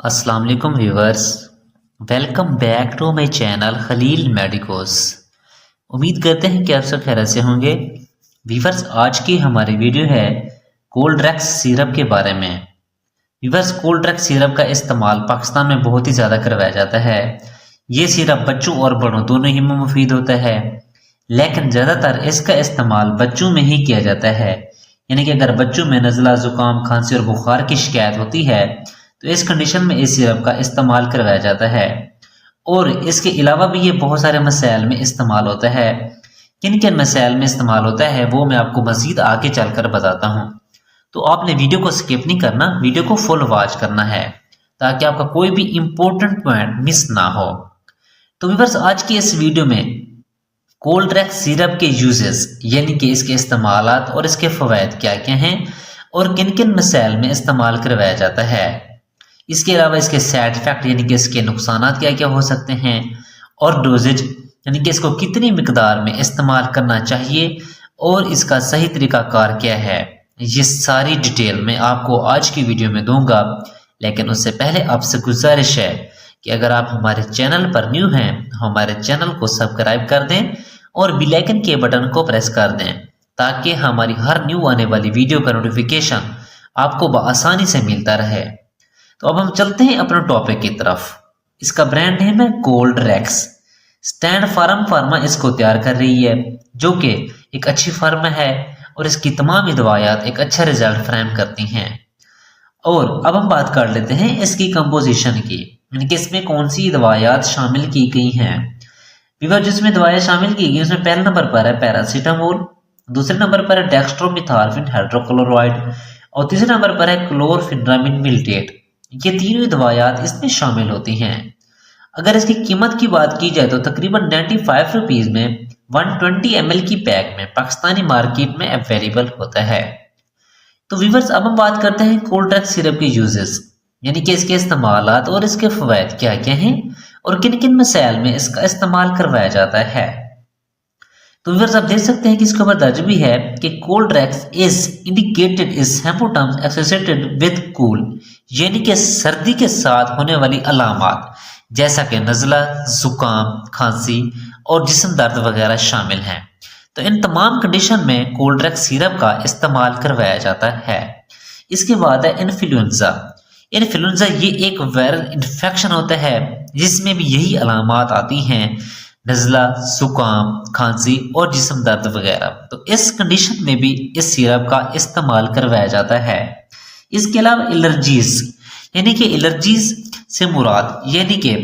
अस्सलाम वालेकुम viewers, welcome back to my channel Khalil medicos. उम्मीद करते हैं कि आप सब खैरियत से होंगे। व्यूअर्स, आज की हमारी वीडियो है कोल्ड्रेक्स सिरप के बारे में। व्यूअर्स, कोल्ड्रेक्स सिरप का इस्तेमाल पाकिस्तान में बहुत ही ज़्यादा करवाया जाता है। ये सिरप बच्चों और बड़ों दोनों ही में मुफीद होता है, लेकिन ज़्यादातर इसका इस्तेमाल बच्चों में ही किया जाता है। यानी कि अगर बच्चों में नज़ला, ज़ुकाम, खांसी और बुखार की शिकायत होती है तो इस कंडीशन में इस सिरप का इस्तेमाल करवाया जाता है। और इसके अलावा भी ये बहुत सारे मसाइल में इस्तेमाल होता है। किन किन मसाइल में इस्तेमाल होता है वो मैं आपको मज़ीद आगे चलकर बताता हूँ। तो आपने वीडियो को स्किप नहीं करना, वीडियो को फुल वॉच करना है ताकि आपका कोई भी इम्पोर्टेंट पॉइंट मिस ना हो। तो व्यूअर्स, आज की इस वीडियो में कोल्ड्रेक्स सिरप के यूजेस यानी कि इसके इस्तेमालात और इसके फ़वाइद क्या क्या हैं और किन किन मसाइल में इस्तेमाल करवाया जाता है। इसके अलावा इसके साइड इफेक्ट यानी कि इसके नुकसान क्या क्या हो सकते हैं और डोजेज यानी कि इसको कितनी मिकदार में इस्तेमाल करना चाहिए और इसका सही तरीकाकार क्या है, ये सारी डिटेल मैं आपको आज की वीडियो में दूंगा। लेकिन उससे पहले आपसे गुजारिश है कि अगर आप हमारे चैनल पर न्यू हैं तो हमारे चैनल को सब्सक्राइब कर दें और बेल आइकन के बटन को प्रेस कर दें ताकि हमारी हर न्यू आने वाली वीडियो का नोटिफिकेशन आपको बआसानी से मिलता रहे। तो अब हम चलते हैं अपने टॉपिक की तरफ। इसका ब्रांड नेम है कोल्ड्रेक्स। स्टैंड फार्म फार्मा इसको तैयार कर रही है, जो कि एक अच्छी फर्म है और इसकी तमाम दवायात एक अच्छा रिजल्ट फ्रेम करती हैं। और अब हम बात कर लेते हैं इसकी कंपोजिशन की, यानी कि इसमें कौन सी दवायात शामिल की गई हैं। विवर जिसमें दवाएं शामिल की गई उसमें पहले नंबर पर है पैरासीटामोल, दूसरे नंबर पर है डेक्स्ट्रोमिथार्फिन हाइड्रोक्लोराइड और तीसरे नंबर पर है क्लोरफिनरामिन मिल्टेट। ये तीनों दवायात इसमें शामिल होती हैं। अगर इसकी कीमत की बात की जाए तो तकरीबन 95 रुपीज में 120 ml की पैक में पाकिस्तानी मार्केट में अवेलेबल होता है। तो व्यूअर्स, अब हम बात करते हैं कोल्ड्रेक्स सिरप के यूजेस यानी कि इसके इस्तेमालात और इसके फवायद क्या क्या हैं और किन किन मसाइल में इसका इस्तेमाल करवाया जाता है। तो व्यूअर्स, आप देख सकते हैं कि इसके ऊपर दर्ज भी है कि Coldrex is indicated is symptoms associated with cool, यानी कि सर्दी के साथ होने वाली अलामात जैसा कि नज़ला, जुकाम, खांसी और जिस्म दर्द वगैरह शामिल हैं। तो इन तमाम कंडीशन में कोल्ड्रेक्स सिरप का इस्तेमाल करवाया जाता है। इसके बाद है इन्फ्लुएंजा। इन्फ्लुएंजा ये एक वायरल इन्फेक्शन होता है जिसमें भी यही अलामात आती हैं, नज़ला, जुकाम, खांसी और जिस्म दर्द वगैरह। तो इस कंडीशन में भी इस सिरप का इस्तेमाल करवाया जाता है। इसके अलावा एलर्जीज यानी कि एलर्जीज से मुराद यानी कि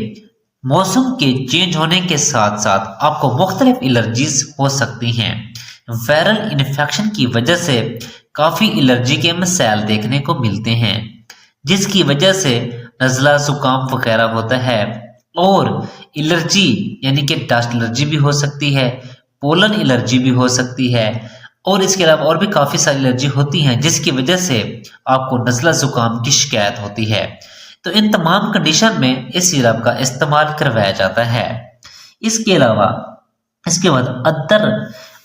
मौसम के चेंज होने के साथ साथ आपको मुख्तलिफ एलर्जीज हो सकती हैं। वायरल इन्फेक्शन की वजह से काफ़ी एलर्जी के मसाइल देखने को मिलते हैं, जिसकी वजह से नज़ला, जुकाम वगैरह होता है। और एलर्जी यानी कि डस्ट एलर्जी भी हो सकती है, पोलन एलर्जी भी हो सकती है और इसके अलावा और भी काफ़ी सारी एलर्जी होती हैं जिसकी वजह से आपको नज़ला, जुकाम की शिकायत होती है। तो इन तमाम कंडीशन में इस सिरप का इस्तेमाल करवाया जाता है। इसके अलावा इसके बाद other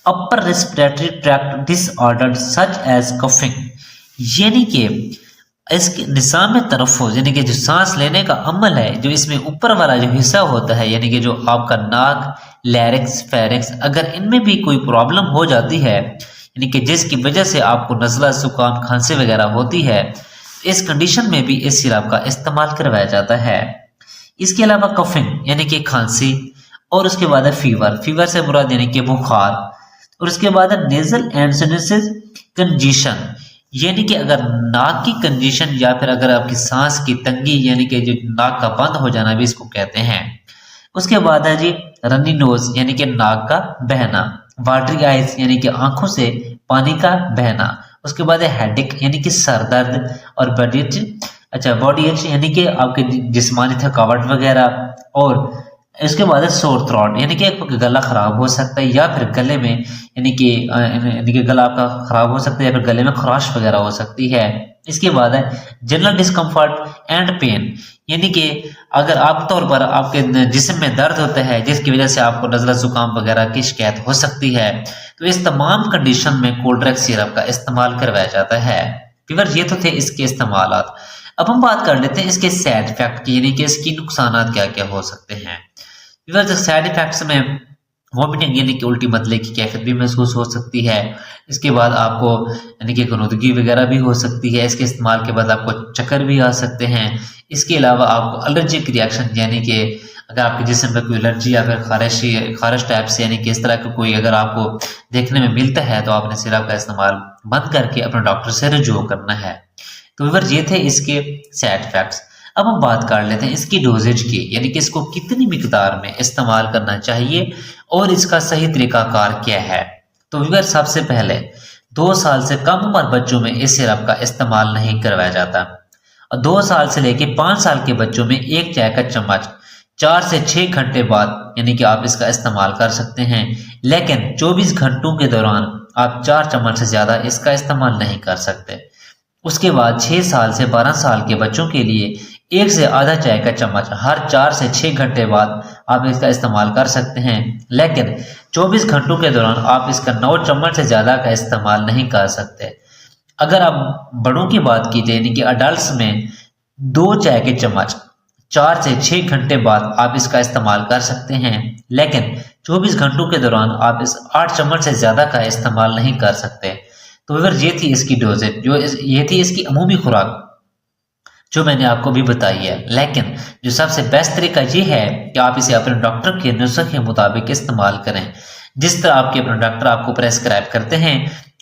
upper respiratory tract disorder such as coughing, यानी कि इसके निज़ाम तनफ़ुस यानी कि जो सांस लेने का अमल है, जो इसमें ऊपर वाला जो हिस्सा होता है यानी कि जो आपका नाक, लैरिक्स, फेरिक्स, अगर इनमें भी कोई प्रॉब्लम हो जाती है यानी कि जिसकी वजह से आपको नज़ला, जुकाम, खांसी वगैरह होती है, इस कंडीशन में भी इस सिरप का इस्तेमाल करवाया जाता है। इसके अलावा कफिंग यानी कि खांसी और उसके बाद है फीवर से मुराद यानी कि बुखार और उसके बाद है नेजल एंड सिनुसिस कंजेशन, यानी कि अगर नाक की कंजेशन या फिर अगर आपकी सांस की तंगी यानी कि जो नाक का बंद हो जाना भी इसको कहते हैं। उसके बाद है जी रनी नोज यानी कि नाक का बहना, वाटरी आइज यानी कि आंखों से पानी का बहना। उसके बाद है हेडेक यानी कि सर दर्द और बॉडी एच यानी कि आपके जिस्मानी थकावट वगैरह। और इसके बाद है सोर थ्रोट यानी कि आपका गला खराब हो सकता है या फिर गले में यानी कि गला आपका खराब हो सकता है या फिर गले में खराश वगैरह हो सकती है। इसके बाद है जनरल डिस्कम्फर्ट एंड पेन, यानी कि अगर आमतौर पर आपके जिस्म में दर्द होता है जिसकी वजह से आपको नज़ला, जुकाम वगैरह की शिकायत हो सकती है। तो इस तमाम कंडीशन में कोल्ड्रेक्स सिरप का इस्तेमाल करवाया जाता है। व्यूअर्स, ये तो थे इसके इस्तेमालात। अब हम बात कर लेते हैं इसके साइड इफेक्ट की, यानी कि इसकी नुकसान क्या क्या हो सकते हैं। साइड इफेक्ट्स में वॉमिटिंग यानी कि उल्टी मतले की कैफियत भी महसूस हो सकती है। इसके बाद आपको यानी कि गनुदगी वगैरह भी हो सकती है। इसके इस्तेमाल के बाद आपको चक्कर भी आ सकते हैं। इसके अलावा आपको एलर्जिक रिएक्शन यानी कि अगर आपके जिस्म में कोई एलर्जी या फिर खारिश टाइप से यानी कि इस तरह का कोई अगर आपको देखने में मिलता है तो आपने सिरप का इस्तेमाल बंद करके अपने डॉक्टर से रजू करना है। तो व्यूअर्स ये थे इसके साइड इफेक्ट्स। अब हम बात कर लेते हैं इसकी डोजेज की, यानी कि इसको कितनी मिकदार में इस्तेमाल करना चाहिए और इसका सही तरीकाकार क्या है। तो व्यूअर्स सबसे पहले 2 साल से कम उम्र बच्चों में इस सिरप का इस्तेमाल नहीं करवाया जाता और 2 साल से लेकर 5 साल के बच्चों में 1 चाय का चम्मच 4 से 6 घंटे बाद यानी कि आप इसका इस्तेमाल कर सकते हैं, लेकिन 24 घंटों के दौरान आप 4 चम्मच से ज्यादा इसका इस्तेमाल नहीं कर सकते। उसके बाद 6 साल से 12 साल के बच्चों के लिए 1 से आधा चाय का चम्मच हर 4 से 6 घंटे बाद आप इसका इस्तेमाल कर सकते हैं, लेकिन 24 घंटों के दौरान आप इसका 9 चम्मच से ज्यादा का इस्तेमाल नहीं कर सकते। अगर आप बड़ों की बात की जाए यानी कि अडल्ट में 2 चाय के चम्मच 4 से 6 घंटे बाद आप इसका इस्तेमाल कर सकते हैं, लेकिन 24 घंटों के दौरान आप इस 8 चम्मच से ज्यादा का इस्तेमाल नहीं कर सकते। तो व्यूअर्स ये थी इसकी डोजेज, ये थी इसकी अमूमी खुराक जो मैंने आपको भी बताई है। लेकिन जो सबसे बेस्ट तरीका ये है कि आप इसे अपने डॉक्टर के नुस्खे के मुताबिक इस्तेमाल करें। जिस तरह आपके अपने डॉक्टर आपको प्रेस्क्राइब करते हैं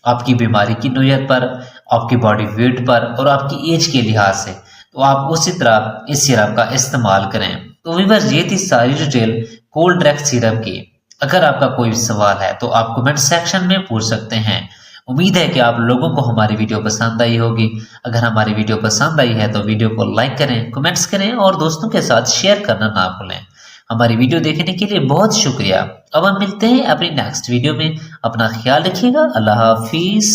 आपकी बीमारी की नोयत पर, आपकी बॉडी वेट पर और आपकी एज के लिहाज से, तो आप उसी तरह इस सिरप का इस्तेमाल करें। तो व्यूअर्स ये थी सारी डिटेल कोल्ड ड्रैक्स सिरप की। अगर आपका कोई सवाल है तो आप कमेंट सेक्शन में पूछ सकते हैं। उम्मीद है कि आप लोगों को हमारी वीडियो पसंद आई होगी। अगर हमारी वीडियो पसंद आई है तो वीडियो को लाइक करें, कमेंट्स करें और दोस्तों के साथ शेयर करना ना भूलें। हमारी वीडियो देखने के लिए बहुत शुक्रिया। अब हम मिलते हैं अपनी नेक्स्ट वीडियो में। अपना ख्याल रखिएगा। अल्लाह हाफिज।